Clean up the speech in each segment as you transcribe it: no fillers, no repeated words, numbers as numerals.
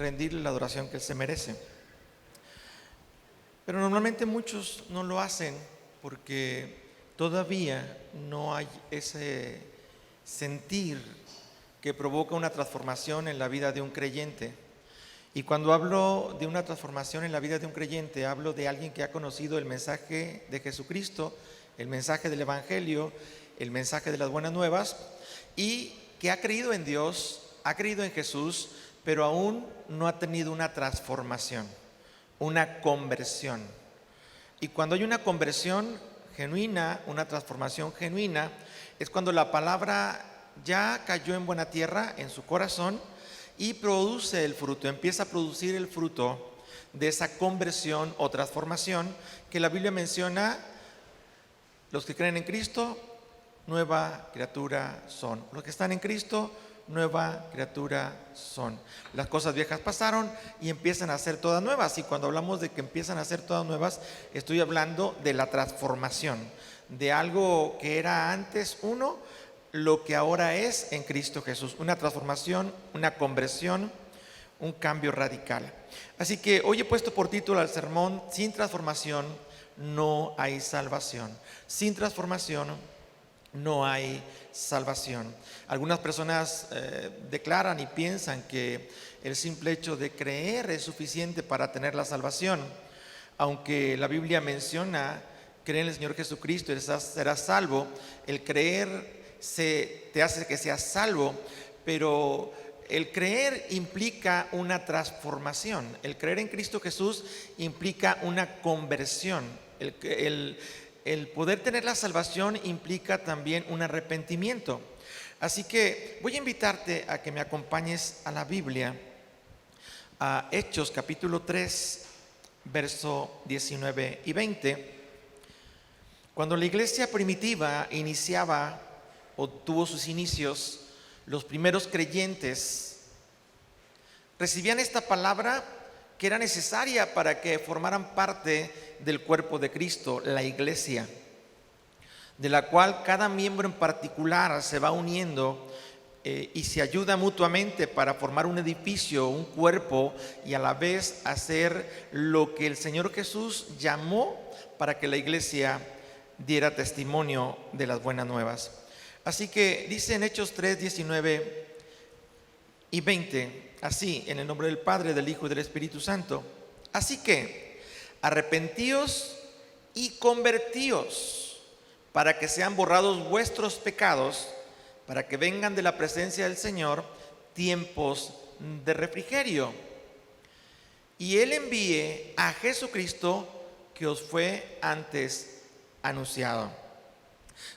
rendirle la adoración que Él se merece. Pero normalmente muchos no lo hacen porque todavía no hay ese sentir que provoca una transformación en la vida de un creyente. Y cuando hablo de una transformación en la vida de un creyente, hablo de alguien que ha conocido el mensaje de Jesucristo, el mensaje del Evangelio, el mensaje de las buenas nuevas, y que ha creído en Dios, ha creído en Jesús, pero aún no ha tenido una transformación, una conversión. Y cuando hay una conversión genuina, una transformación genuina, es cuando la palabra ya cayó en buena tierra en su corazón y produce el fruto, empieza a producir el fruto de esa conversión o transformación que la Biblia menciona. Los que creen en Cristo, nueva criatura son. Los que están en Cristo, nueva criatura son. Las cosas viejas pasaron y empiezan a ser todas nuevas. Y cuando hablamos de que empiezan a ser todas nuevas, estoy hablando de la transformación, de algo que era antes uno, lo que ahora es en Cristo Jesús. Una transformación, una conversión, un cambio radical. Así que hoy he puesto por título al sermón: sin transformación no hay salvación. Sin transformación no hay salvación. Algunas personas declaran y piensan que el simple hecho de creer es suficiente para tener la salvación, aunque la Biblia menciona: cree en el Señor Jesucristo y serás salvo. El creer te hace que seas salvo, pero el creer implica una transformación. El creer en Cristo Jesús implica una conversión. El poder tener la salvación implica también un arrepentimiento. Así que voy a invitarte a que me acompañes a la Biblia, a Hechos capítulo 3, verso 19 y 20. Cuando la iglesia primitiva iniciaba o tuvo sus inicios, los primeros creyentes recibían esta palabra que era necesaria para que formaran parte del cuerpo de Cristo, la iglesia, de la cual cada miembro en particular se va uniendo y se ayuda mutuamente para formar un edificio, un cuerpo, y a la vez hacer lo que el Señor Jesús llamó para que la iglesia diera testimonio de las buenas nuevas. Así que dice en Hechos 3, 19 y 20, así, en el nombre del Padre, del Hijo y del Espíritu Santo: así que arrepentíos y convertíos, para que sean borrados vuestros pecados, para que vengan de la presencia del Señor tiempos de refrigerio, y Él envíe a Jesucristo, que os fue antes anunciado.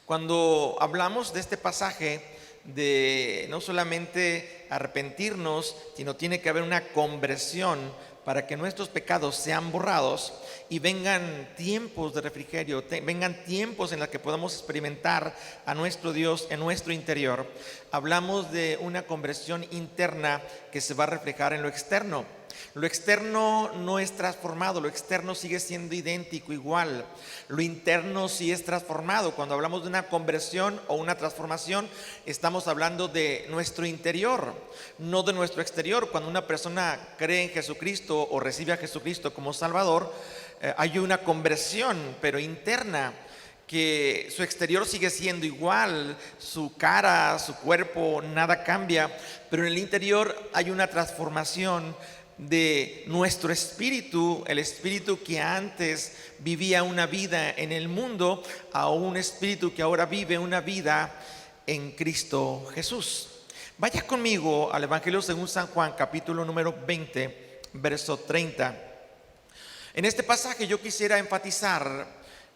Cuando hablamos de este pasaje, de no solamente arrepentirnos, sino tiene que haber una conversión para que nuestros pecados sean borrados y vengan tiempos de refrigerio, vengan tiempos en los que podamos experimentar a nuestro Dios en nuestro interior. Hablamos de una conversión interna que se va a reflejar en lo externo. Lo externo no es transformado, lo externo sigue siendo idéntico, igual. Lo interno sí es transformado. Cuando hablamos de una conversión o una transformación, estamos hablando de nuestro interior, no de nuestro exterior. Cuando una persona cree en Jesucristo o recibe a Jesucristo como Salvador, hay una conversión, pero interna, que su exterior sigue siendo igual, su cara, su cuerpo, nada cambia, pero en el interior hay una transformación de nuestro espíritu, el espíritu que antes vivía una vida en el mundo, a un espíritu que ahora vive una vida en Cristo Jesús. Vaya conmigo al Evangelio según San Juan, capítulo número 20, verso 30. En este pasaje yo quisiera enfatizar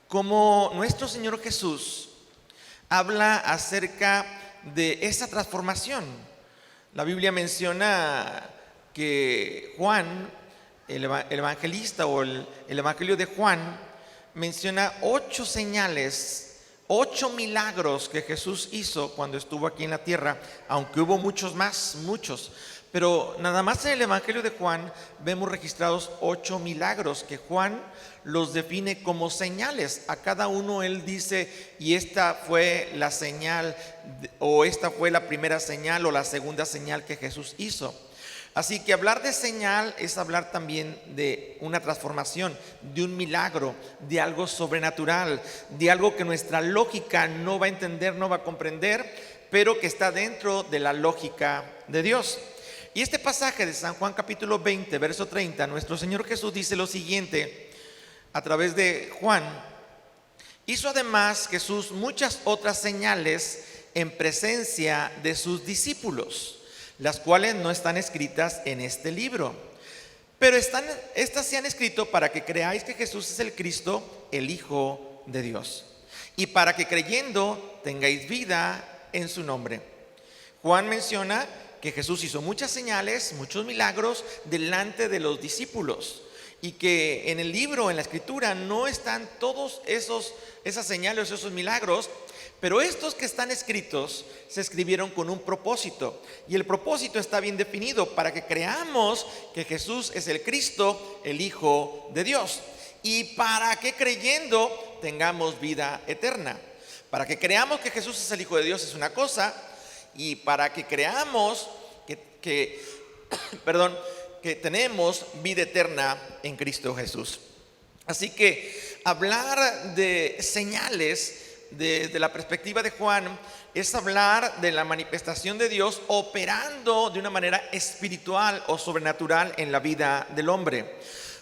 cómo nuestro Señor Jesús habla acerca de esa transformación. La Biblia menciona que Juan, el evangelista, o el Evangelio de Juan, menciona 8 señales, 8 milagros que Jesús hizo cuando estuvo aquí en la tierra, aunque hubo muchos más, pero nada más en el Evangelio de Juan vemos registrados 8 milagros que Juan los define como señales. A cada uno él dice: y esta fue la señal, o esta fue la primera señal o la segunda señal que Jesús hizo. Así que hablar de señal es hablar también de una transformación, de un milagro, de algo sobrenatural, de algo que nuestra lógica no va a entender, no va a comprender, pero que está dentro de la lógica de Dios. Y este pasaje de San Juan capítulo 20, verso 30, nuestro Señor Jesús dice lo siguiente a través de Juan: hizo además Jesús muchas otras señales en presencia de sus discípulos, las cuales no están escritas en este libro, pero estas se han escrito para que creáis que Jesús es el Cristo, el Hijo de Dios, y para que creyendo tengáis vida en su nombre. Juan menciona que Jesús hizo muchas señales, muchos milagros delante de los discípulos, y que en el libro, en la escritura, no están todos esas señales, esos milagros, pero estos que están escritos se escribieron con un propósito, y el propósito está bien definido: para que creamos que Jesús es el Cristo, el Hijo de Dios, y para que creyendo tengamos vida eterna. Para que creamos que Jesús es el Hijo de Dios es una cosa, y para que creamos que tenemos vida eterna en Cristo Jesús. Así que hablar de señales desde la perspectiva de Juan es hablar de la manifestación de Dios operando de una manera espiritual o sobrenatural en la vida del hombre.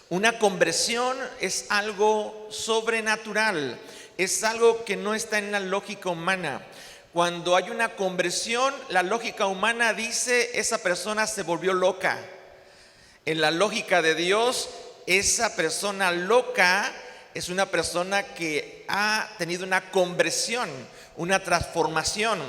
Una conversión es algo sobrenatural, es algo que no está en la lógica humana. Cuando hay una conversión, la lógica humana dice: esa persona se volvió loca. En la lógica de Dios, esa persona loca es una persona que ha tenido una conversión, una transformación,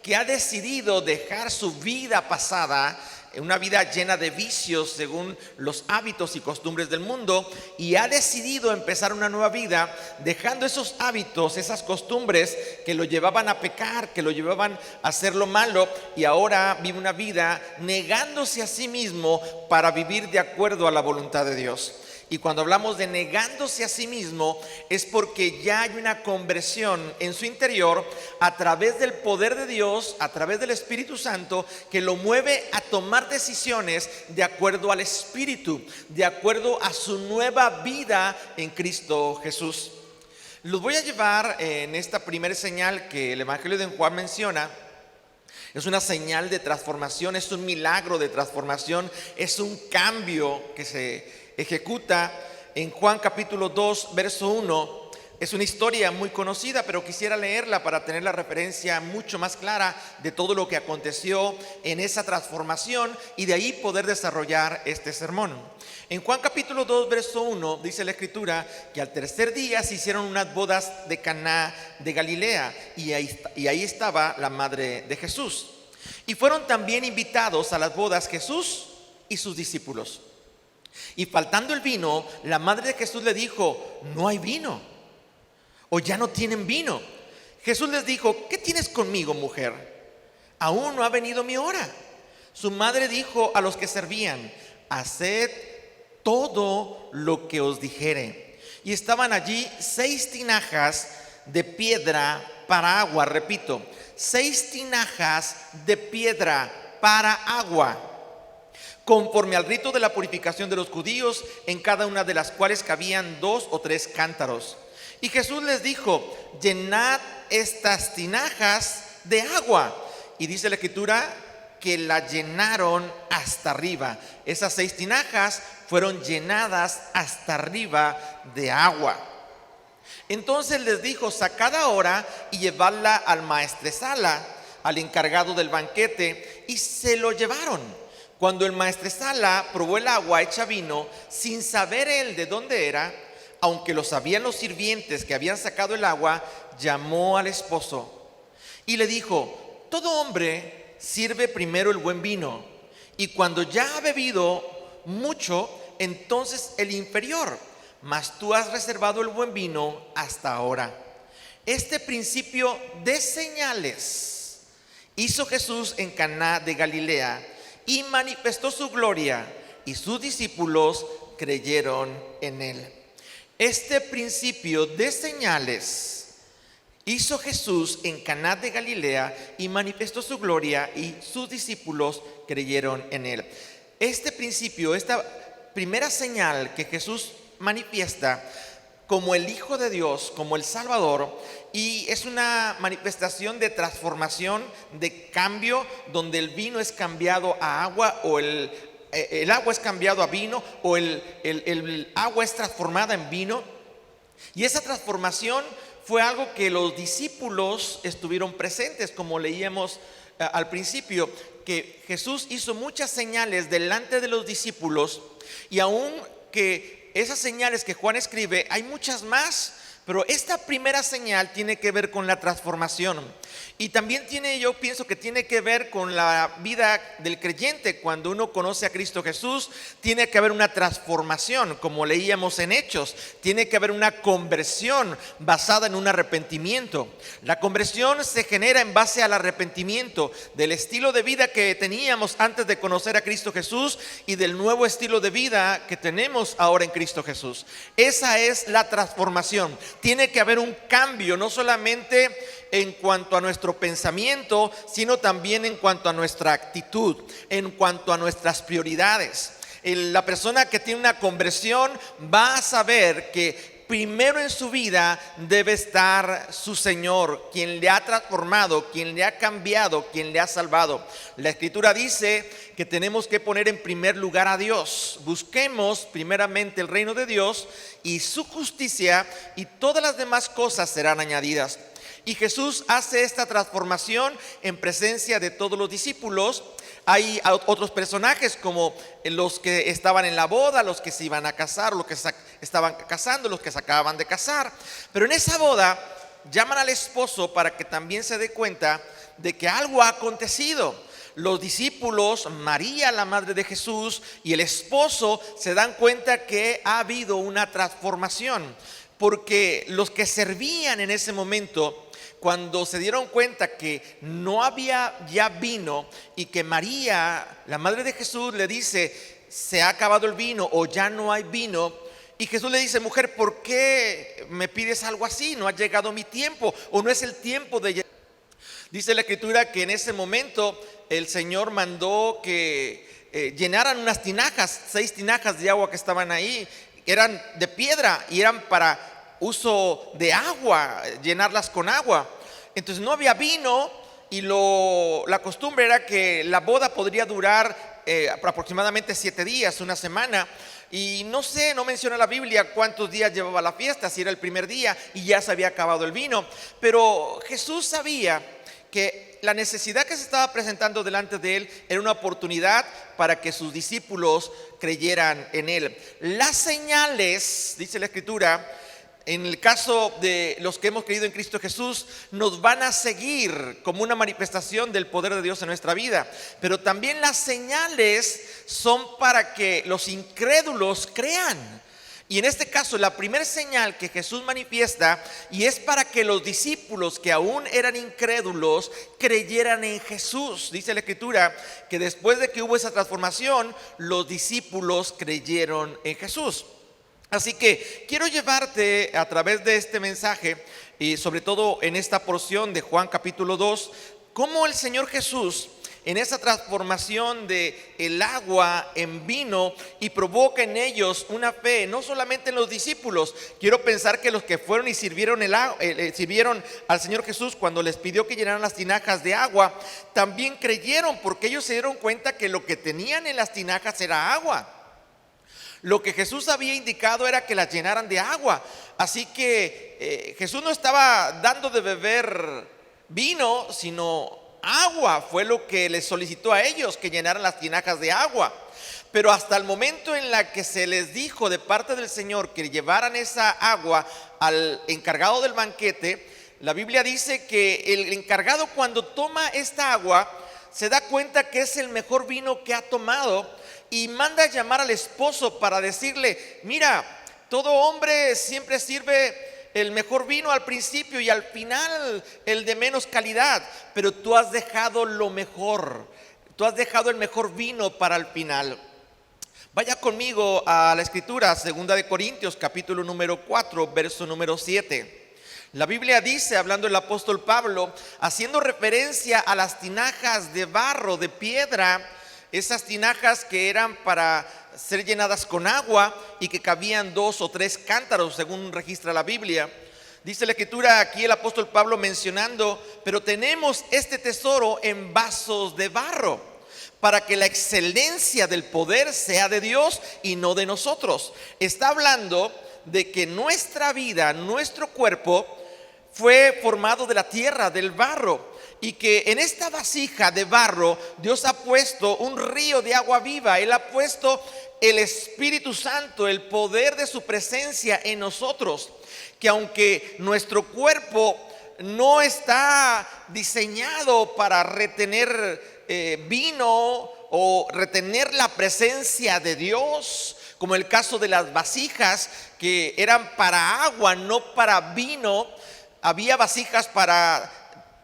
que ha decidido dejar su vida pasada, una vida llena de vicios según los hábitos y costumbres del mundo, y ha decidido empezar una nueva vida dejando esos hábitos, esas costumbres que lo llevaban a pecar, que lo llevaban a hacer lo malo, y ahora vive una vida negándose a sí mismo para vivir de acuerdo a la voluntad de Dios. Y cuando hablamos de negándose a sí mismo, es porque ya hay una conversión en su interior a través del poder de Dios, a través del Espíritu Santo, que lo mueve a tomar decisiones de acuerdo al Espíritu, de acuerdo a su nueva vida en Cristo Jesús. Los voy a llevar en esta primera señal que el Evangelio de Juan menciona. Es una señal de transformación, es un milagro de transformación, es un cambio que se ejecuta en Juan capítulo 2, verso 1. Es una historia muy conocida, pero quisiera leerla para tener la referencia mucho más clara de todo lo que aconteció en esa transformación y de ahí poder desarrollar este sermón. En Juan capítulo 2, verso 1, dice la Escritura que al tercer día se hicieron unas bodas de Caná de Galilea, y ahí estaba la madre de Jesús. Y fueron también invitados a las bodas Jesús y sus discípulos. Y faltando el vino, la madre de Jesús le dijo: no hay vino, o ya no tienen vino. Jesús les dijo: ¿qué tienes conmigo, mujer? Aún no ha venido mi hora. Su madre dijo a los que servían: haced todo lo que os dijere. Y estaban allí 6 tinajas de piedra para agua. Repito, 6 tinajas de piedra para agua, conforme al rito de la purificación de los judíos, en cada una de las cuales cabían 2 o 3 cántaros. Y Jesús les dijo: llenad estas tinajas de agua. Y dice la Escritura que la llenaron hasta arriba. Esas 6 tinajas fueron llenadas hasta arriba de agua. Entonces les dijo: sacad ahora y llevadla al maestresala, al encargado del banquete. Y se lo llevaron. Cuando el maestresala probó el agua hecha vino, sin saber él de dónde era, aunque lo sabían los sirvientes que habían sacado el agua, llamó al esposo y le dijo: todo hombre sirve primero el buen vino, y cuando ya ha bebido mucho, entonces el inferior, mas tú has reservado el buen vino hasta ahora. Este principio de señales hizo Jesús en Caná de Galilea y manifestó su gloria, y sus discípulos creyeron en él. Este principio de señales hizo Jesús en Caná de Galilea y manifestó su gloria, y sus discípulos creyeron en él. este principio, esta primera señal que Jesús manifiesta como el Hijo de Dios, como el Salvador, y es una manifestación de transformación, de cambio, donde el vino es cambiado a agua, o el agua es cambiado a vino, o el agua es transformada en vino. Y esa transformación fue algo que los discípulos estuvieron presentes, como leíamos al principio, que Jesús hizo muchas señales delante de los discípulos, y aún que esas señales que Juan escribe, hay muchas más, pero esta primera señal tiene que ver con la transformación. Y también yo pienso que tiene que ver con la vida del creyente. Cuando uno conoce a Cristo Jesús, tiene que haber una transformación, como leíamos en Hechos. Tiene que haber una conversión basada en un arrepentimiento. La conversión se genera en base al arrepentimiento del estilo de vida que teníamos antes de conocer a Cristo Jesús y del nuevo estilo de vida que tenemos ahora en Cristo Jesús. Esa es la transformación. Tiene que haber un cambio, no solamente en cuanto a nuestro pensamiento, sino también en cuanto a nuestra actitud, en cuanto a nuestras prioridades. La persona que tiene una conversión va a saber que primero en su vida debe estar su Señor, quien le ha transformado, quien le ha cambiado, quien le ha salvado. La Escritura dice que tenemos que poner en primer lugar a Dios. Busquemos primeramente el reino de Dios y su justicia, y todas las demás cosas serán añadidas. Y Jesús hace esta transformación en presencia de todos los discípulos. Hay otros personajes como los que estaban en la boda, los que se iban a casar, los que estaban casando, los que se acababan de casar. Pero en esa boda llaman al esposo para que también se dé cuenta de que algo ha acontecido. Los discípulos, María, la madre de Jesús, y el esposo se dan cuenta que ha habido una transformación, porque los que servían en ese momento, cuando se dieron cuenta que no había ya vino y que María, la madre de Jesús, le dice: se ha acabado el vino o ya no hay vino, y Jesús le dice: mujer, ¿por qué me pides algo así? No ha llegado mi tiempo, o no es el tiempo de llegar. Dice la Escritura que en ese momento el Señor mandó que llenaran unas tinajas, 6 tinajas de agua que estaban ahí, eran de piedra y eran para uso de agua, llenarlas con agua. Entonces no había vino, y la costumbre era que la boda podría durar aproximadamente 7 días, una semana. Y no menciona la Biblia cuántos días llevaba la fiesta, si era el primer día y ya se había acabado el vino. Pero Jesús sabía que la necesidad que se estaba presentando delante de él era una oportunidad para que sus discípulos creyeran en él. Las señales, dice la Escritura, en el caso de los que hemos creído en Cristo Jesús, nos van a seguir como una manifestación del poder de Dios en nuestra vida. Pero también las señales son para que los incrédulos crean. Y en este caso, la primera señal que Jesús manifiesta, y es para que los discípulos que aún eran incrédulos creyeran en Jesús. Dice la Escritura que después de que hubo esa transformación, los discípulos creyeron en Jesús. Así que quiero llevarte a través de este mensaje, y sobre todo en esta porción de Juan capítulo 2, cómo el Señor Jesús, en esa transformación de el agua en vino, y provoca en ellos una fe, no solamente en los discípulos. Quiero pensar que los que fueron y sirvieron al Señor Jesús cuando les pidió que llenaran las tinajas de agua, también creyeron, porque ellos se dieron cuenta que lo que tenían en las tinajas era agua. Lo que Jesús había indicado era que las llenaran de agua. Así que Jesús no estaba dando de beber vino, sino agua. Fue lo que les solicitó a ellos, que llenaran las tinajas de agua. Pero hasta el momento en la que se les dijo de parte del Señor que llevaran esa agua al encargado del banquete, la Biblia dice que el encargado, cuando toma esta agua, se da cuenta que es el mejor vino que ha tomado, y manda a llamar al esposo para decirle: mira, todo hombre siempre sirve el mejor vino al principio y al final el de menos calidad, pero tú has dejado lo mejor, tú has dejado el mejor vino para el final. Vaya conmigo a la Escritura, 2 de Corintios capítulo número 4, verso número 7. La Biblia dice, hablando el apóstol Pablo, haciendo referencia a las tinajas de barro, de piedra, esas tinajas que eran para ser llenadas con agua y que cabían 2 o 3 cántaros, según registra la Biblia. Dice la Escritura aquí el apóstol Pablo mencionando: pero tenemos este tesoro en vasos de barro, para que la excelencia del poder sea de Dios y no de nosotros. Está hablando de que nuestra vida, nuestro cuerpo, fue formado de la tierra, del barro, y que en esta vasija de barro Dios ha puesto un río de agua viva. Él ha puesto el Espíritu Santo, el poder de su presencia en nosotros, que aunque nuestro cuerpo no está diseñado para retener vino o retener la presencia de Dios, como el caso de las vasijas que eran para agua, no para vino. Había vasijas para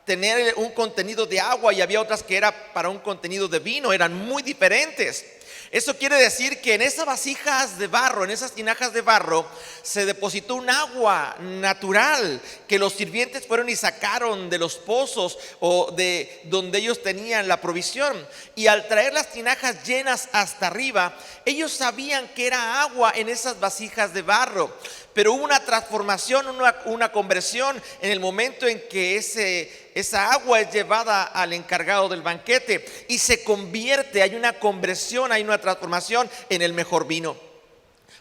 tener un contenido de agua y había otras que era para un contenido de vino. Eran muy diferentes. Eso quiere decir que en esas vasijas de barro, en esas tinajas de barro, se depositó un agua natural que los sirvientes fueron y sacaron de los pozos o de donde ellos tenían la provisión. Y al traer las tinajas llenas hasta arriba, ellos sabían que era agua en esas vasijas de barro. Pero hubo una transformación, una conversión en el momento en que esa agua es llevada al encargado del banquete y se convierte, hay una conversión, hay una transformación en el mejor vino.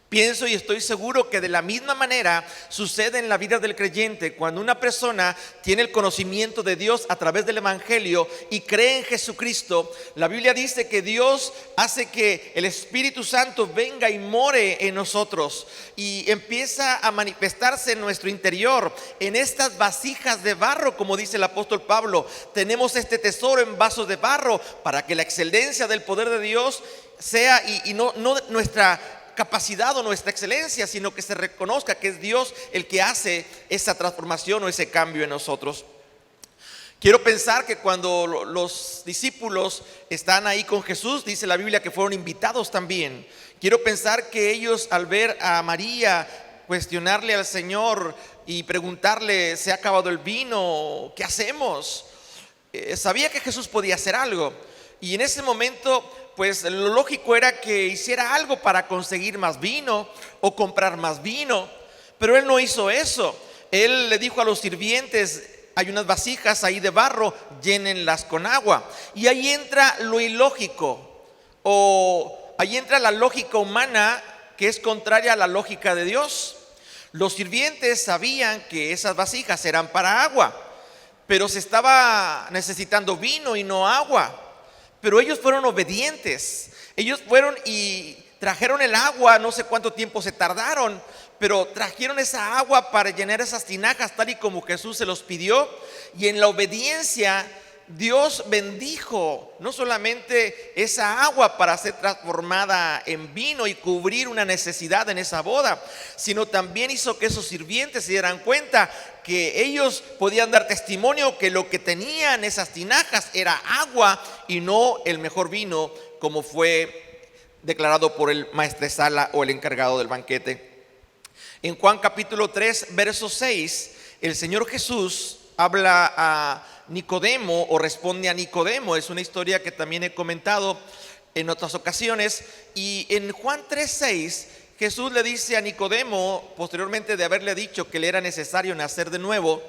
Pienso y estoy seguro que de la misma manera sucede en la vida del creyente. Cuando una persona tiene el conocimiento de Dios a través del Evangelio y cree en Jesucristo, la Biblia dice que Dios hace que el Espíritu Santo venga y more en nosotros y empieza a manifestarse en nuestro interior. En estas vasijas de barro, como dice el apóstol Pablo, tenemos este tesoro en vasos de barro para que la excelencia del poder de Dios sea y no nuestra capacidad o nuestra excelencia, sino que se reconozca que es Dios el que hace esa transformación o ese cambio en nosotros. Quiero pensar que cuando los discípulos están ahí con Jesús, dice la Biblia que fueron invitados también. Quiero pensar que ellos, al ver a María cuestionarle al Señor y preguntarle: ¿se ha acabado el vino? ¿Qué hacemos? Sabía que Jesús podía hacer algo, y en ese momento pues lo lógico era que hiciera algo para conseguir más vino o comprar más vino, pero él no hizo eso. Él le dijo a los sirvientes: hay unas vasijas ahí de barro, llénenlas con agua. Y ahí entra lo ilógico, o ahí entra la lógica humana que es contraria a la lógica de Dios. Los sirvientes sabían que esas vasijas eran para agua, pero se estaba necesitando vino y no agua. Pero ellos fueron obedientes. Ellos fueron y trajeron el agua, no sé cuánto tiempo se tardaron, pero trajeron esa agua para llenar esas tinajas tal y como Jesús se los pidió. Y en la obediencia Dios bendijo no solamente esa agua para ser transformada en vino y cubrir una necesidad en esa boda, sino también hizo que esos sirvientes se dieran cuenta que ellos podían dar testimonio que lo que tenían esas tinajas era agua y no el mejor vino, como fue declarado por el maestresala o el encargado del banquete. En Juan capítulo 3, verso 6, el Señor Jesús habla a Nicodemo o responde a Nicodemo. Es una historia que también he comentado en otras ocasiones. Y en Juan 3:6 Jesús le dice a Nicodemo, posteriormente de haberle dicho que le era necesario nacer de nuevo,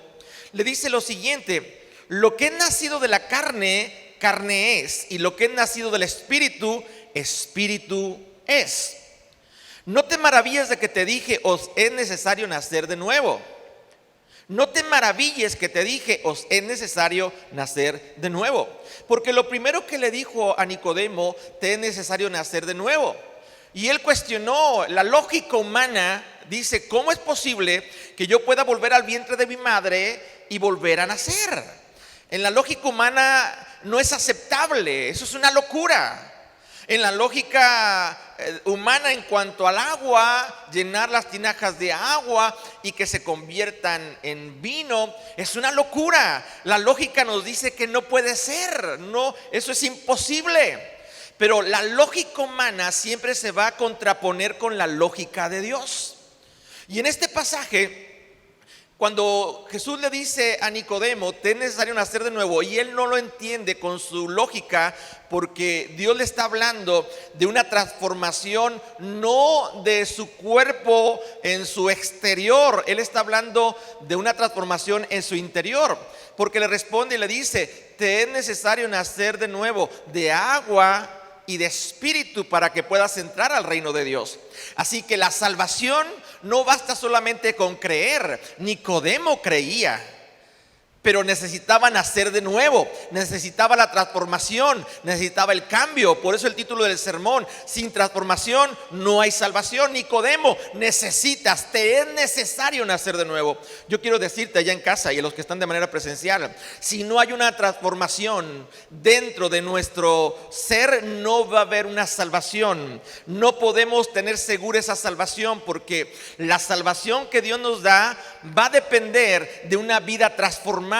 le dice lo siguiente: lo que es nacido de la carne, carne es, y lo que es nacido del espíritu, espíritu es. No te maravilles de que te dije: os es necesario nacer de nuevo. No te maravilles que te dije: os es necesario nacer de nuevo. Porque lo primero que le dijo a Nicodemo: te es necesario nacer de nuevo. Y él cuestionó la lógica humana. Dice: ¿cómo es posible que yo pueda volver al vientre de mi madre y volver a nacer? En la lógica humana no es aceptable. Eso es una locura. En la lógica humana, en cuanto al agua, llenar las tinajas de agua y que se conviertan en vino, es una locura. La lógica nos dice que no puede ser, no, eso es imposible. Pero la lógica humana siempre se va a contraponer con la lógica de Dios. Y en este pasaje Cuando Jesús le dice a Nicodemo, te es necesario nacer de nuevo, y él no lo entiende con su lógica, porque Dios le está hablando de una transformación no de su cuerpo en su exterior, él está hablando de una transformación en su interior, porque le responde y le dice, te es necesario nacer de nuevo de agua y de espíritu para que puedas entrar al reino de Dios. Así que la salvación no basta solamente con creer. Nicodemo creía, pero necesitaba nacer de nuevo, necesitaba la transformación, necesitaba el cambio. Por eso el título del sermón, sin transformación no hay salvación. Nicodemo, necesitas, te es necesario nacer de nuevo. Yo quiero decirte allá en casa y a los que están de manera presencial, si no hay una transformación dentro de nuestro ser, no va a haber una salvación. No podemos tener segura esa salvación, porque la salvación que Dios nos da va a depender de una vida transformada,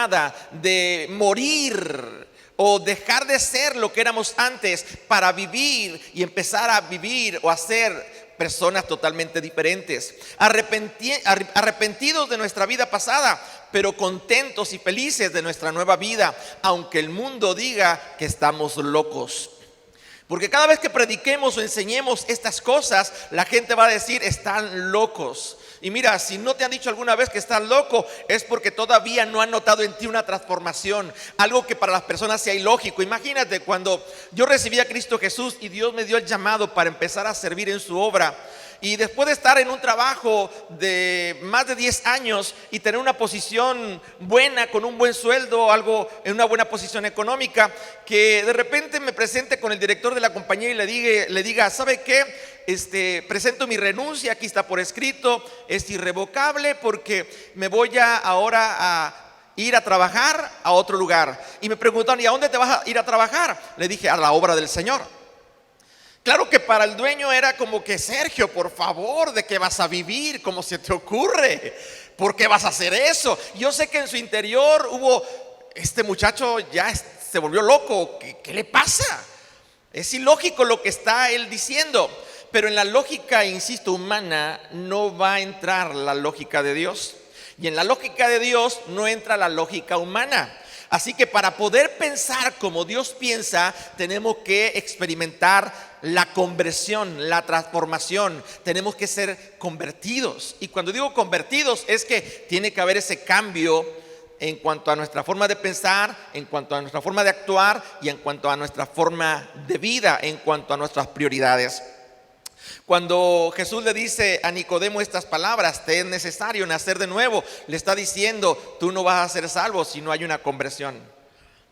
de morir o dejar de ser lo que éramos antes para vivir y empezar a vivir o a ser personas totalmente diferentes, arrepentidos de nuestra vida pasada, pero contentos y felices de nuestra nueva vida, aunque el mundo diga que estamos locos. Porque cada vez que prediquemos o enseñemos estas cosas, la gente va a decir, están locos. Y mira, si no te han dicho alguna vez que estás loco, es porque todavía no han notado en ti una transformación, algo que para las personas sea ilógico. Imagínate cuando yo recibí a Cristo Jesús y Dios me dio el llamado para empezar a servir en su obra. Y después de estar en un trabajo de más de 10 años y tener una posición buena, con un buen sueldo, algo en una buena posición económica, que de repente me presente con el director de la compañía y le diga, ¿sabe qué? Presento mi renuncia, aquí está por escrito, es irrevocable porque me voy ahora a ir a trabajar a otro lugar. Y me preguntaron, ¿y a dónde te vas a ir a trabajar? Le dije, a la obra del Señor. Claro que para el dueño era como que, Sergio, por favor, ¿de qué vas a vivir? ¿Cómo se te ocurre? ¿Por qué vas a hacer eso? Yo sé que en su interior este muchacho ya se volvió loco. ¿Qué le pasa? Es ilógico lo que está él diciendo. Pero en la lógica, insisto, humana, no va a entrar la lógica de Dios. Y en la lógica de Dios no entra la lógica humana. Así que para poder pensar como Dios piensa, tenemos que experimentar la conversión, la transformación. Tenemos que ser convertidos. Y cuando digo convertidos, es que tiene que haber ese cambio en cuanto a nuestra forma de pensar, en cuanto a nuestra forma de actuar y en cuanto a nuestra forma de vida, en cuanto a nuestras prioridades. Cuando Jesús le dice a Nicodemo estas palabras, te es necesario nacer de nuevo, le está diciendo, tú no vas a ser salvo si no hay una conversión.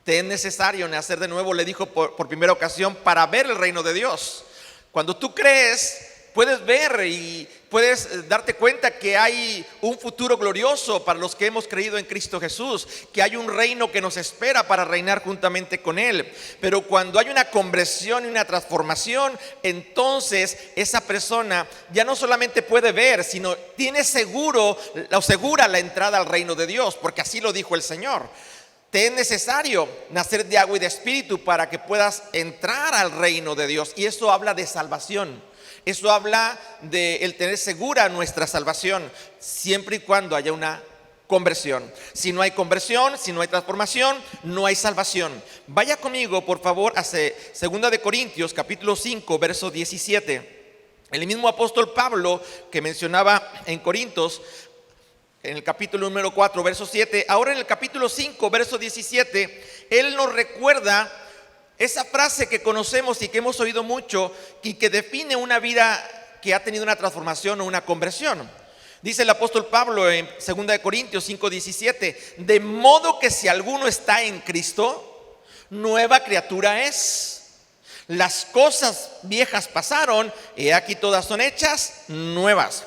Te es necesario nacer de nuevo, le dijo por primera ocasión, para ver el reino de Dios. Cuando tú crees, puedes ver y puedes darte cuenta que hay un futuro glorioso para los que hemos creído en Cristo Jesús, que hay un reino que nos espera para reinar juntamente con Él. Pero cuando hay una conversión y una transformación, entonces esa persona ya no solamente puede ver, sino tiene segura la entrada al reino de Dios, porque así lo dijo el Señor. Te es necesario nacer de agua y de espíritu para que puedas entrar al reino de Dios. Y eso habla de salvación. Eso habla de el tener segura nuestra salvación, siempre y cuando haya una conversión. Si no hay conversión, si no hay transformación, no hay salvación. Vaya conmigo, por favor, a 2 de Corintios, capítulo 5, verso 17. El mismo apóstol Pablo que mencionaba en Corintios, en el capítulo número 4, verso 7, ahora en el capítulo 5, verso 17, él nos recuerda esa frase que conocemos y que hemos oído mucho y que define una vida que ha tenido una transformación o una conversión. Dice el apóstol Pablo en 2 de Corintios 5:17, de modo que si alguno está en Cristo, nueva criatura es. Las cosas viejas pasaron, y aquí todas son hechas nuevas.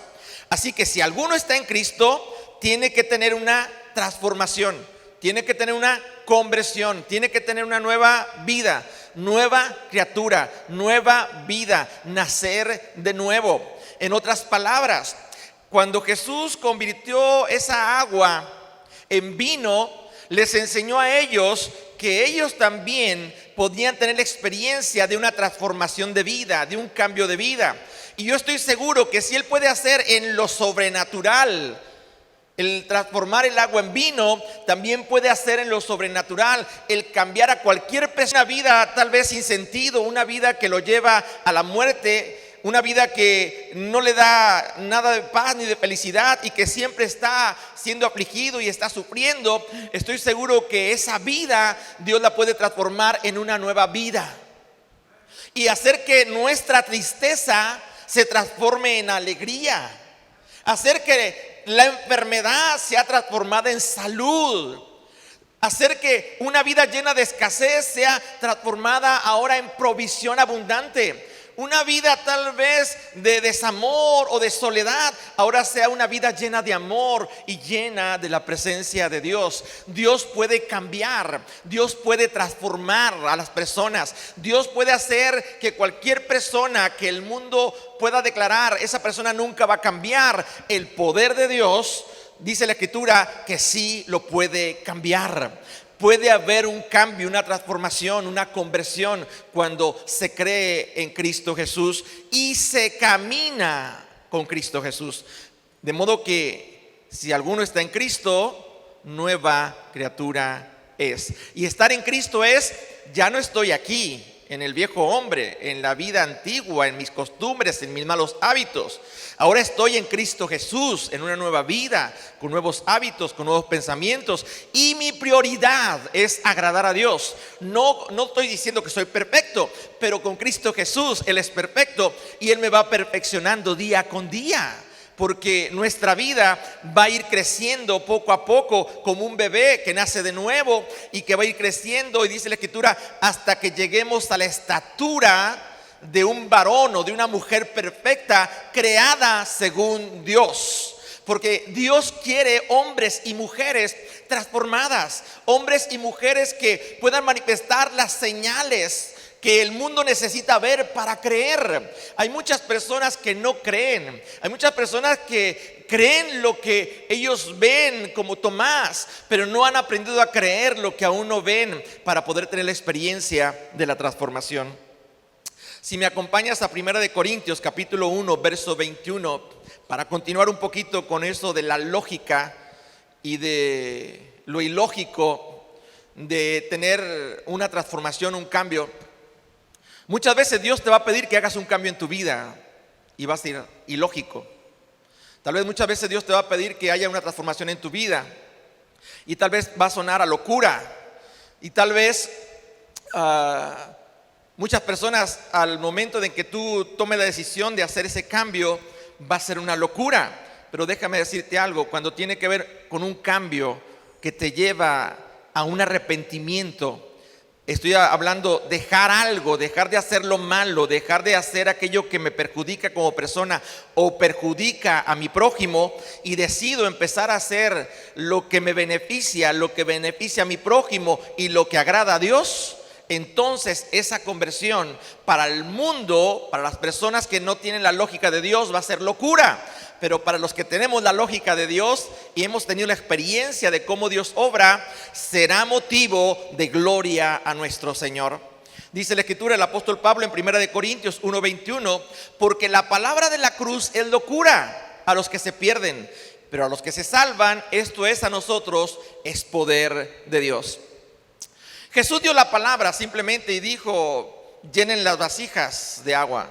Así que si alguno está en Cristo, tiene que tener una transformación, tiene que tener una conversión, tiene que tener una nueva vida, nueva criatura, nueva vida, nacer de nuevo. En otras palabras, cuando Jesús convirtió esa agua en vino, les enseñó a ellos que ellos también podían tener la experiencia de una transformación de vida, de un cambio de vida. Y yo estoy seguro que si Él puede hacer en lo sobrenatural El transformar el agua en vino también puede hacer en lo sobrenatural, el cambiar a cualquier persona, una vida tal vez sin sentido, una vida que lo lleva a la muerte, una vida que no le da nada de paz ni de felicidad y que siempre está siendo afligido y está sufriendo. Estoy seguro que esa vida Dios la puede transformar en una nueva vida y hacer que nuestra tristeza se transforme en alegría, hacer que la enfermedad sea transformada en salud, hacer que una vida llena de escasez sea transformada ahora en provisión abundante. Una vida tal vez de desamor o de soledad ahora sea una vida llena de amor y llena de la presencia de Dios. Dios puede cambiar, Dios puede transformar a las personas. Dios puede hacer que cualquier persona que el mundo pueda declarar, esa persona nunca va a cambiar. El poder de Dios, dice la Escritura, que sí lo puede cambiar. Puede haber un cambio, una transformación, una conversión cuando se cree en Cristo Jesús y se camina con Cristo Jesús. De modo que si alguno está en Cristo, nueva criatura es. Y estar en Cristo es, ya no estoy aquí en el viejo hombre, en la vida antigua, en mis costumbres, en mis malos hábitos. Ahora estoy en Cristo Jesús, en una nueva vida, con nuevos hábitos, con nuevos pensamientos. Y mi prioridad es agradar a Dios. No estoy diciendo que soy perfecto, pero con Cristo Jesús Él es perfecto y Él me va perfeccionando día con día. Porque nuestra vida va a ir creciendo poco a poco como un bebé que nace de nuevo y que va a ir creciendo, y dice la Escritura, hasta que lleguemos a la estatura de un varón o de una mujer perfecta, creada según Dios. Porque Dios quiere hombres y mujeres transformadas, hombres y mujeres que puedan manifestar las señales que el mundo necesita ver para creer. Hay muchas personas que no creen. Hay muchas personas que creen lo que ellos ven, como Tomás, pero no han aprendido a creer lo que aún no ven para poder tener la experiencia de la transformación. Si me acompañas a 1 Corintios capítulo 1 verso 21, para continuar un poquito con eso de la lógica y de lo ilógico de tener una transformación, un cambio. Muchas veces Dios te va a pedir que hagas un cambio en tu vida y va a ser ilógico. Tal vez muchas veces Dios te va a pedir que haya una transformación en tu vida y tal vez va a sonar a locura. Y tal vez muchas personas, al momento de que tú tomes la decisión de hacer ese cambio, va a ser una locura. Pero déjame decirte algo, cuando tiene que ver con un cambio que te lleva a un arrepentimiento, estoy hablando dejar algo, dejar de hacer lo malo, dejar de hacer aquello que me perjudica como persona o perjudica a mi prójimo, y decido empezar a hacer lo que me beneficia, lo que beneficia a mi prójimo y lo que agrada a Dios. Entonces esa conversión para el mundo, para las personas que no tienen la lógica de Dios, va a ser locura. Pero para los que tenemos la lógica de Dios y hemos tenido la experiencia de cómo Dios obra, será motivo de gloria a nuestro Señor. Dice la Escritura, el apóstol Pablo en 1 Corintios 1:21, porque la palabra de la cruz es locura a los que se pierden, pero a los que se salvan, esto es a nosotros, es poder de Dios. Jesús dio la palabra simplemente y dijo, llenen las vasijas de agua.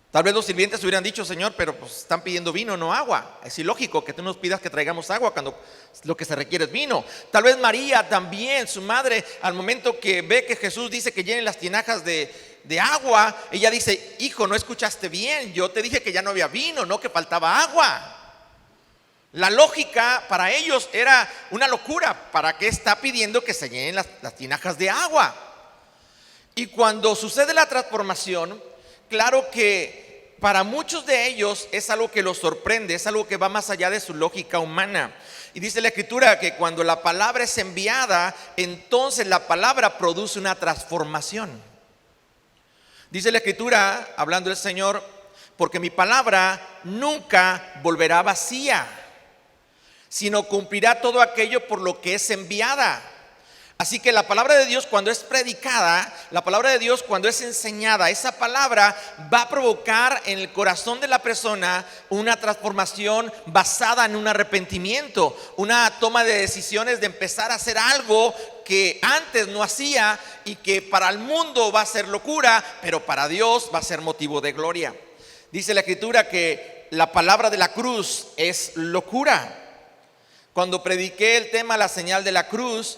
Tal vez los sirvientes hubieran dicho, Señor, pero pues están pidiendo vino, no agua. Es ilógico que tú nos pidas que traigamos agua cuando lo que se requiere es vino. Tal vez María también, su madre, al momento que ve que Jesús dice que llenen las tinajas de agua, ella dice, hijo, no escuchaste bien, yo te dije que ya no había vino, no que faltaba agua. La lógica para ellos era una locura. ¿Para qué está pidiendo que se llenen las tinajas de agua? Y cuando sucede la transformación, claro que para muchos de ellos es algo que los sorprende, es algo que va más allá de su lógica humana. Y dice la Escritura que cuando la palabra es enviada, entonces la palabra produce una transformación. Dice la Escritura, hablando el Señor, porque mi palabra nunca volverá vacía, sino cumplirá todo aquello por lo que es enviada. Así que la palabra de Dios, cuando es predicada, la palabra de Dios cuando es enseñada, esa palabra va a provocar en el corazón de la persona una transformación basada en un arrepentimiento, una toma de decisiones de empezar a hacer algo que antes no hacía y que para el mundo va a ser locura, pero para Dios va a ser motivo de gloria. Dice la Escritura que la palabra de la cruz es locura. Cuando prediqué el tema la señal de la cruz,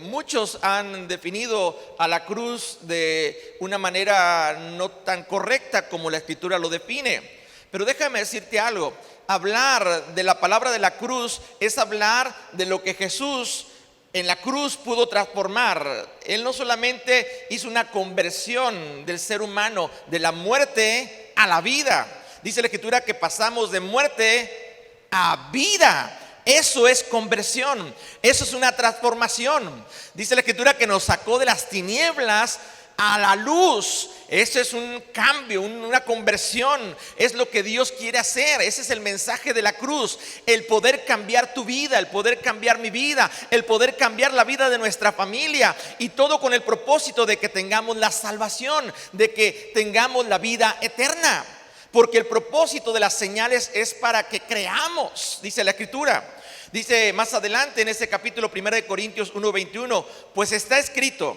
muchos han definido a la cruz de una manera no tan correcta como la Escritura lo define. Pero déjame decirte algo, hablar de la palabra de la cruz es hablar de lo que Jesús en la cruz pudo transformar. Él no solamente hizo una conversión del ser humano de la muerte a la vida. Dice la Escritura que pasamos de muerte a vida. Eso es conversión, eso es una transformación. Dice la Escritura que nos sacó de las tinieblas a la luz. Eso es un cambio, una conversión. Es lo que Dios quiere hacer. Ese es el mensaje de la cruz. El poder cambiar tu vida, el poder cambiar mi vida, el poder cambiar la vida de nuestra familia. Y todo con el propósito de que tengamos la salvación, de que tengamos la vida eterna. Porque el propósito de las señales es para que creamos, dice la Escritura. Dice más adelante en ese capítulo 1 de Corintios 1:21, pues está escrito: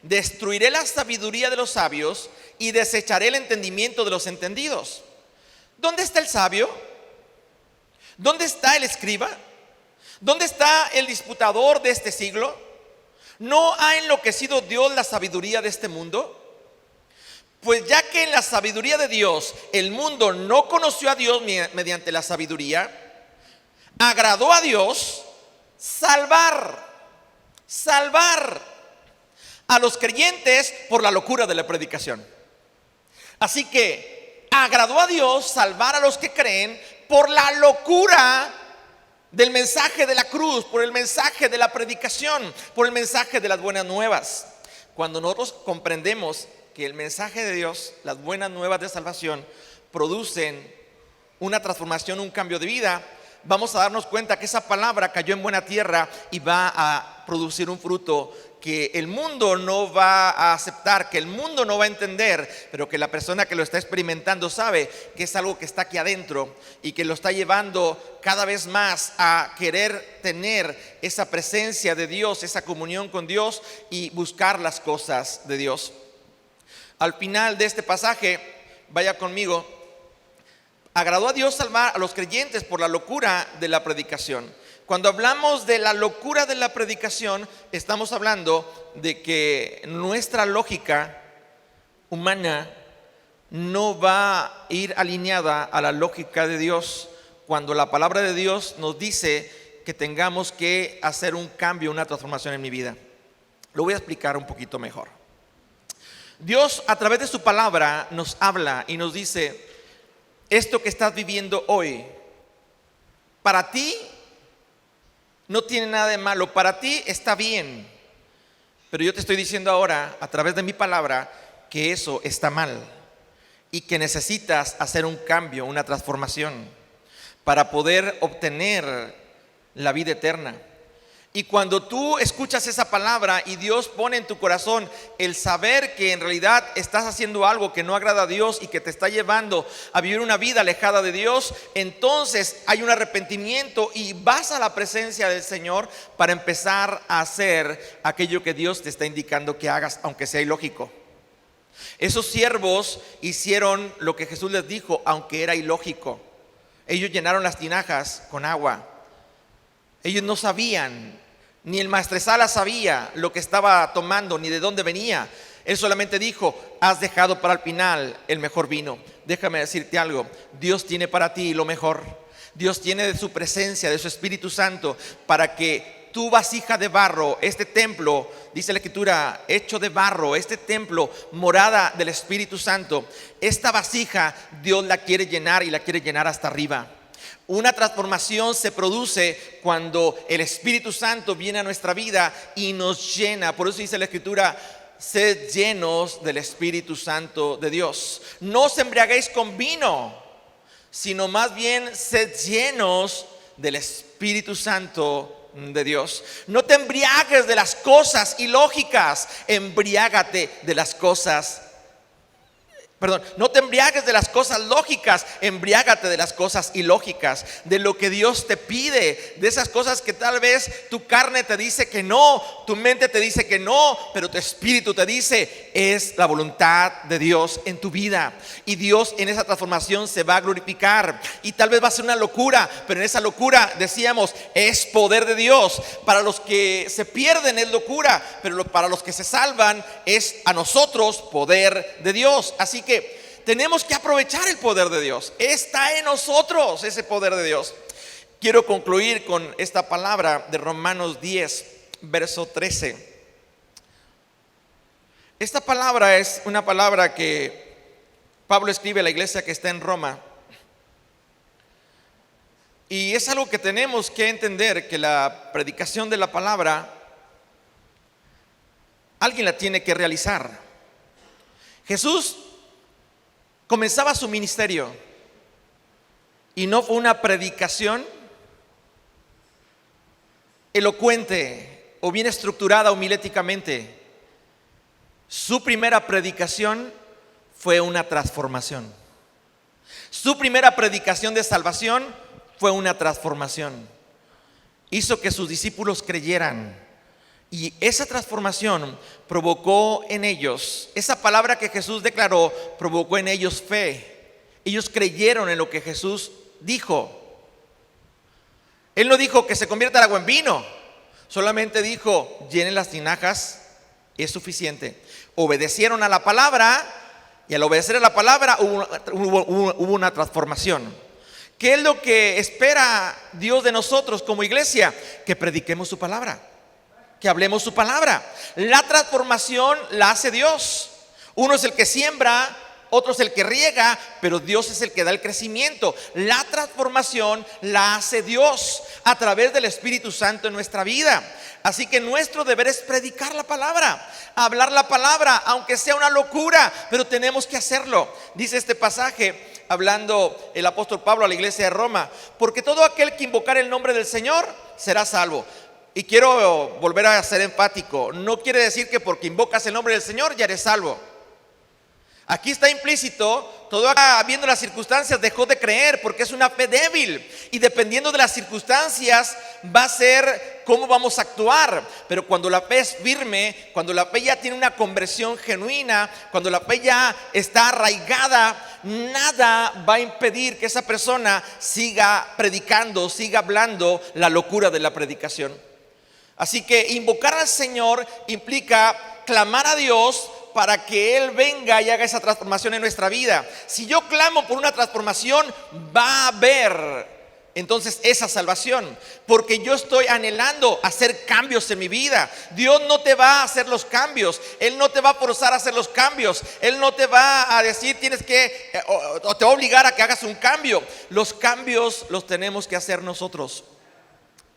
destruiré la sabiduría de los sabios y desecharé el entendimiento de los entendidos. ¿Dónde está el sabio? ¿Dónde está el escriba? ¿Dónde está el disputador de este siglo? ¿No ha enloquecido Dios la sabiduría de este mundo? Pues ya que en la sabiduría de Dios el mundo no conoció a Dios mediante la sabiduría, agradó a Dios salvar a los creyentes por la locura de la predicación. Así que agradó a Dios salvar a los que creen por la locura del mensaje de la cruz, por el mensaje de la predicación, por el mensaje de las buenas nuevas. Cuando nosotros comprendemos que el mensaje de Dios, las buenas nuevas de salvación, producen una transformación, un cambio de vida, vamos a darnos cuenta que esa palabra cayó en buena tierra y va a producir un fruto que el mundo no va a aceptar, que el mundo no va a entender, pero que la persona que lo está experimentando sabe que es algo que está aquí adentro y que lo está llevando cada vez más a querer tener esa presencia de Dios, esa comunión con Dios y buscar las cosas de Dios. Al final de este pasaje, vaya conmigo, agradó a Dios salvar a los creyentes por la locura de la predicación. Cuando hablamos de la locura de la predicación, estamos hablando de que nuestra lógica humana no va a ir alineada a la lógica de Dios, cuando la palabra de Dios nos dice que tengamos que hacer un cambio, una transformación en mi vida. Lo voy a explicar un poquito mejor. Dios a través de su palabra nos habla y nos dice: esto que estás viviendo hoy, para ti no tiene nada de malo, para ti está bien. Pero yo te estoy diciendo ahora, a través de mi palabra, que eso está mal y que necesitas hacer un cambio, una transformación para poder obtener la vida eterna. Y cuando tú escuchas esa palabra y Dios pone en tu corazón el saber que en realidad estás haciendo algo que no agrada a Dios y que te está llevando a vivir una vida alejada de Dios, entonces hay un arrepentimiento y vas a la presencia del Señor para empezar a hacer aquello que Dios te está indicando que hagas, aunque sea ilógico. Esos siervos hicieron lo que Jesús les dijo, aunque era ilógico. Ellos llenaron las tinajas con agua. Ellos no sabían, ni el maestresala sabía lo que estaba tomando, ni de dónde venía. Él solamente dijo: has dejado para el final el mejor vino. Déjame decirte algo, Dios tiene para ti lo mejor. Dios tiene de su presencia, de su Espíritu Santo, para que tu vasija de barro, este templo, dice la Escritura, hecho de barro, este templo, morada del Espíritu Santo, esta vasija Dios la quiere llenar y la quiere llenar hasta arriba. Una transformación se produce cuando el Espíritu Santo viene a nuestra vida y nos llena. Por eso dice la Escritura: sed llenos del Espíritu Santo de Dios. No os embriaguéis con vino, sino más bien sed llenos del Espíritu Santo de Dios. No te embriagues de las cosas ilógicas, embriágate de las cosas. No te embriagues de las cosas lógicas, embriágate de las cosas ilógicas, de lo que Dios te pide, de esas cosas que tal vez tu carne te dice que no, tu mente te dice que no, pero tu espíritu te dice es la voluntad de Dios en tu vida. Y Dios en esa transformación se va a glorificar. Y tal vez va a ser una locura, pero en esa locura, decíamos, es poder de Dios. Para los que se pierden es locura, pero para los que se salvan es a nosotros poder de Dios. Así que tenemos que aprovechar el poder de Dios. Está en nosotros ese poder de Dios. Quiero concluir con esta palabra de Romanos 10, verso 13. Esta palabra es una palabra que Pablo escribe a la iglesia que está en Roma. Y es algo que tenemos que entender, que la predicación de la palabra alguien la tiene que realizar. Jesús comenzaba su ministerio y no fue una predicación elocuente o bien estructurada homiléticamente. Su primera predicación fue una transformación. Su primera predicación de salvación fue una transformación. Hizo que sus discípulos creyeran. Y esa transformación provocó en ellos, esa palabra que Jesús declaró, provocó en ellos fe. Ellos creyeron en lo que Jesús dijo. Él no dijo que se convierta el agua en vino, solamente dijo, llenen las tinajas, es suficiente. Obedecieron a la palabra y al obedecer a la palabra hubo una transformación. ¿Qué es lo que espera Dios de nosotros como iglesia? Que prediquemos su palabra, que hablemos su palabra. La transformación la hace Dios. Uno es el que siembra, otro es el que riega, pero Dios es el que da el crecimiento. La transformación la hace Dios a través del Espíritu Santo en nuestra vida. Así que nuestro deber es predicar la palabra, hablar la palabra, aunque sea una locura, pero tenemos que hacerlo. Dice este pasaje, hablando el apóstol Pablo a la iglesia de Roma, porque todo aquel que invocar el nombre del Señor será salvo. Y quiero volver a ser enfático, no quiere decir que porque invocas el nombre del Señor ya eres salvo. Aquí está implícito, todo viendo las circunstancias dejó de creer porque es una fe débil. Y dependiendo de las circunstancias va a ser cómo vamos a actuar. Pero cuando la fe es firme, cuando la fe ya tiene una conversión genuina, cuando la fe ya está arraigada, nada va a impedir que esa persona siga predicando, siga hablando la locura de la predicación. Así que invocar al Señor implica clamar a Dios para que Él venga y haga esa transformación en nuestra vida. Si yo clamo por una transformación, va a haber entonces esa salvación, porque yo estoy anhelando hacer cambios en mi vida. Dios no te va a hacer los cambios, Él no te va a forzar a hacer los cambios, Él no te va a decir tienes que, o te va a obligar a que hagas un cambio. Los cambios los tenemos que hacer nosotros.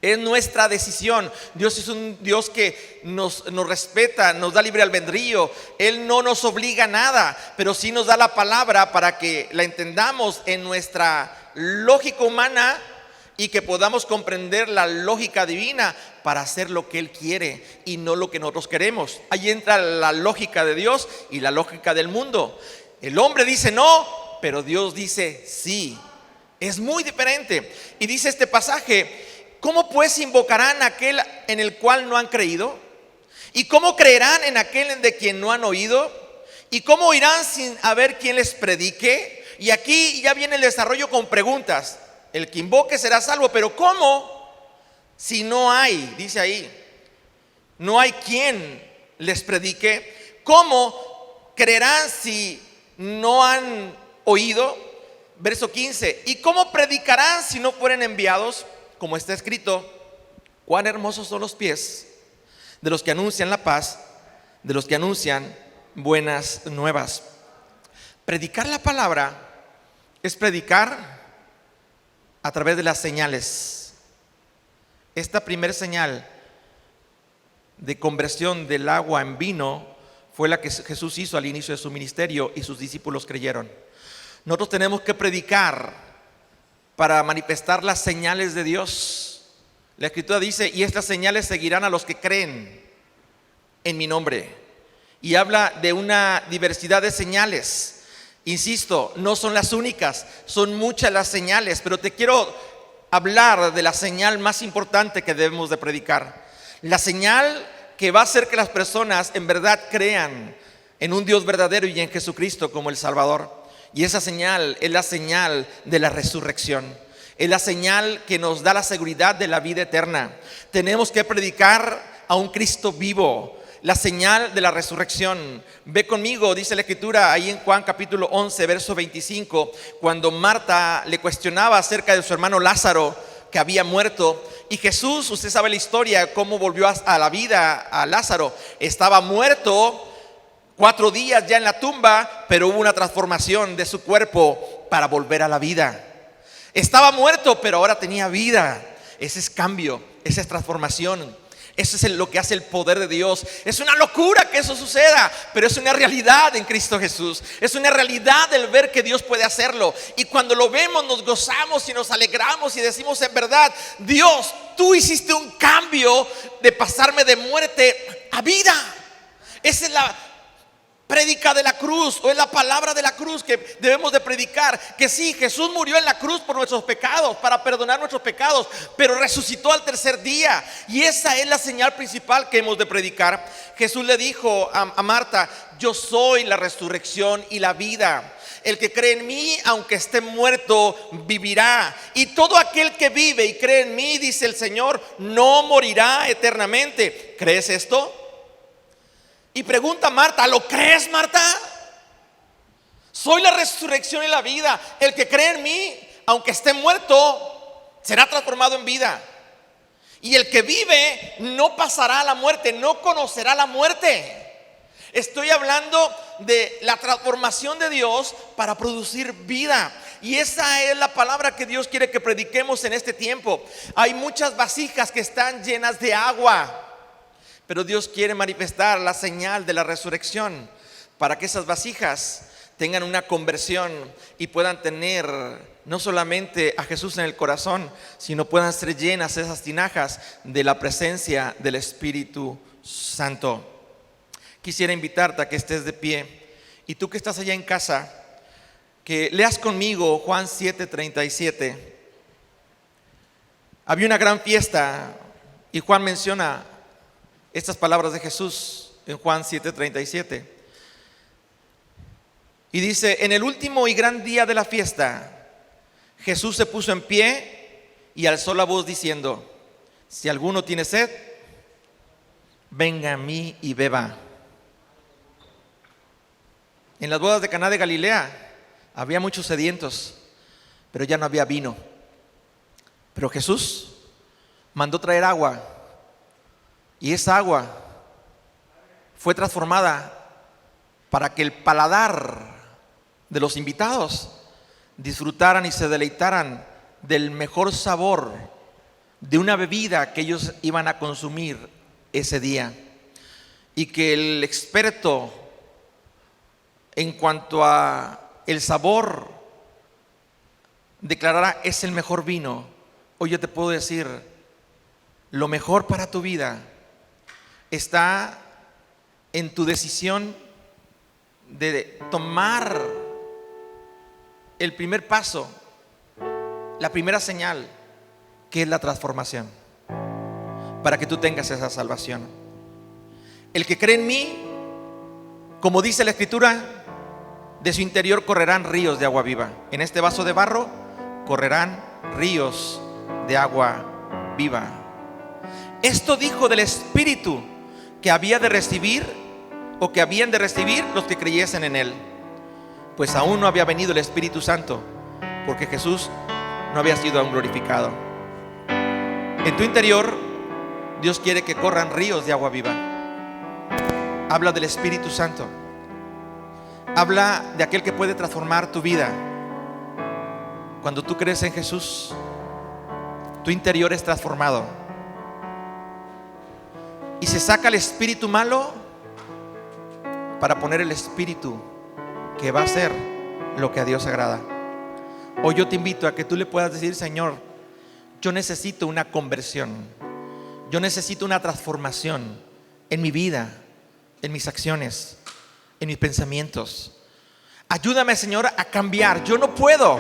Es nuestra decisión. Dios es un Dios que nos respeta, nos da libre albedrío. Él no nos obliga a nada, pero sí nos da la palabra para que la entendamos en nuestra lógica humana y que podamos comprender la lógica divina para hacer lo que Él quiere y no lo que nosotros queremos. Ahí entra la lógica de Dios y la lógica del mundo. El hombre dice no, pero Dios dice sí. Es muy diferente. Y dice este pasaje: ¿cómo pues invocarán a aquel en el cual no han creído? ¿Y cómo creerán en aquel de quien no han oído? ¿Y cómo oirán sin haber quien les predique? Y aquí ya viene el desarrollo con preguntas. El que invoque será salvo, pero ¿cómo? Si no hay, dice ahí, no hay quien les predique. ¿Cómo creerán si no han oído? Verso 15. ¿Y cómo predicarán si no fueren enviados? Como está escrito, cuán hermosos son los pies de los que anuncian la paz, de los que anuncian buenas nuevas. Predicar la palabra es predicar a través de las señales. Esta primera señal de conversión del agua en vino fue la que Jesús hizo al inicio de su ministerio y sus discípulos creyeron. Nosotros tenemos que predicar para manifestar las señales de Dios. La Escritura dice: y estas señales seguirán a los que creen en mi nombre. Y habla de una diversidad de señales. Insisto, no son las únicas, son muchas las señales, pero te quiero hablar de la señal más importante que debemos de predicar. La señal que va a hacer que las personas en verdad crean en un Dios verdadero y en Jesucristo como el Salvador. Y esa señal es la señal de la resurrección. Es la señal que nos da la seguridad de la vida eterna. Tenemos que predicar a un Cristo vivo, la señal de la resurrección. Ve conmigo, dice la Escritura ahí en Juan capítulo 11, verso 25, cuando Marta le cuestionaba acerca de su hermano Lázaro, que había muerto. Y Jesús, usted sabe la historia, cómo volvió a la vida a Lázaro. Estaba muerto 4 días ya en la tumba, pero hubo una transformación de su cuerpo para volver a la vida. Estaba muerto, pero ahora tenía vida. Ese es cambio, esa es transformación. Eso es lo que hace el poder de Dios. Es una locura que eso suceda, pero es una realidad en Cristo Jesús. Es una realidad el ver que Dios puede hacerlo. Y cuando lo vemos nos gozamos y nos alegramos y decimos: en verdad, Dios, tú hiciste un cambio de pasarme de muerte a vida. Esa es la prédica de la cruz, o es la palabra de la cruz que debemos de predicar. Que sí, Jesús murió en la cruz por nuestros pecados, para perdonar nuestros pecados, pero resucitó al tercer día. Y esa es la señal principal que hemos de predicar. Jesús le dijo a Marta: yo soy la resurrección y la vida. El que cree en mí, aunque esté muerto, vivirá. Y todo aquel que vive y cree en mí, dice el Señor, no morirá eternamente. ¿Crees esto? Y pregunta Marta: ¿lo crees, Marta? Soy la resurrección y la vida. El que cree en mí, aunque esté muerto, será transformado en vida. Y el que vive no pasará a la muerte, no conocerá la muerte. Estoy hablando de la transformación de Dios para producir vida. Y esa es la palabra que Dios quiere que prediquemos en este tiempo. Hay muchas vasijas que están llenas de agua, pero Dios quiere manifestar la señal de la resurrección para que esas vasijas tengan una conversión y puedan tener no solamente a Jesús en el corazón, sino puedan ser llenas esas tinajas de la presencia del Espíritu Santo. Quisiera invitarte a que estés de pie, y tú que estás allá en casa, que leas conmigo Juan 7:37. Había una gran fiesta y Juan menciona estas palabras de Jesús en Juan 7:37. Y dice: en el último y gran día de la fiesta, Jesús se puso en pie y alzó la voz diciendo: si alguno tiene sed, venga a mí y beba. En las bodas de Caná de Galilea había muchos sedientos, pero ya no había vino. Pero Jesús mandó traer agua, y esa agua fue transformada para que el paladar de los invitados disfrutaran y se deleitaran del mejor sabor de una bebida que ellos iban a consumir ese día. Y que el experto en cuanto a el sabor declarara: es el mejor vino. Hoy yo te puedo decir: lo mejor para tu vida está en tu decisión de tomar el primer paso, la primera señal, que es la transformación, para que tú tengas esa salvación. El que cree en mí, como dice la Escritura, de su interior correrán ríos de agua viva. En este vaso de barro correrán ríos de agua viva. Esto dijo del Espíritu que había de recibir, o que habían de recibir los que creyesen en Él, pues aún no había venido el Espíritu Santo, porque Jesús no había sido aún glorificado. En tu interior, Dios quiere que corran ríos de agua viva. Habla del Espíritu Santo. Habla de aquel que puede transformar tu vida. Cuando tú crees en Jesús, tu interior es transformado. Y se saca el espíritu malo para poner el espíritu que va a hacer lo que a Dios agrada. Hoy yo te invito a que tú le puedas decir: Señor, Yo necesito una conversión. Yo necesito una transformación en mi vida, en mis acciones, en mis pensamientos. Ayúdame, Señor, a cambiar. Yo no puedo,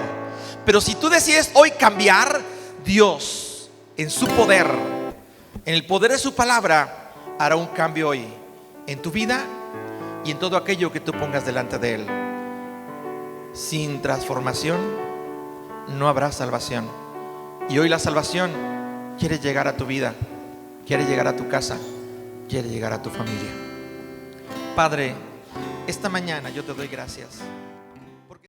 pero si tú decides hoy cambiar, Dios, en su poder, en el poder de su palabra, hará un cambio hoy en tu vida y en todo aquello que tú pongas delante de Él. Sin transformación no habrá salvación. Y hoy la salvación quiere llegar a tu vida, quiere llegar a tu casa, quiere llegar a tu familia. Padre, esta mañana yo te doy gracias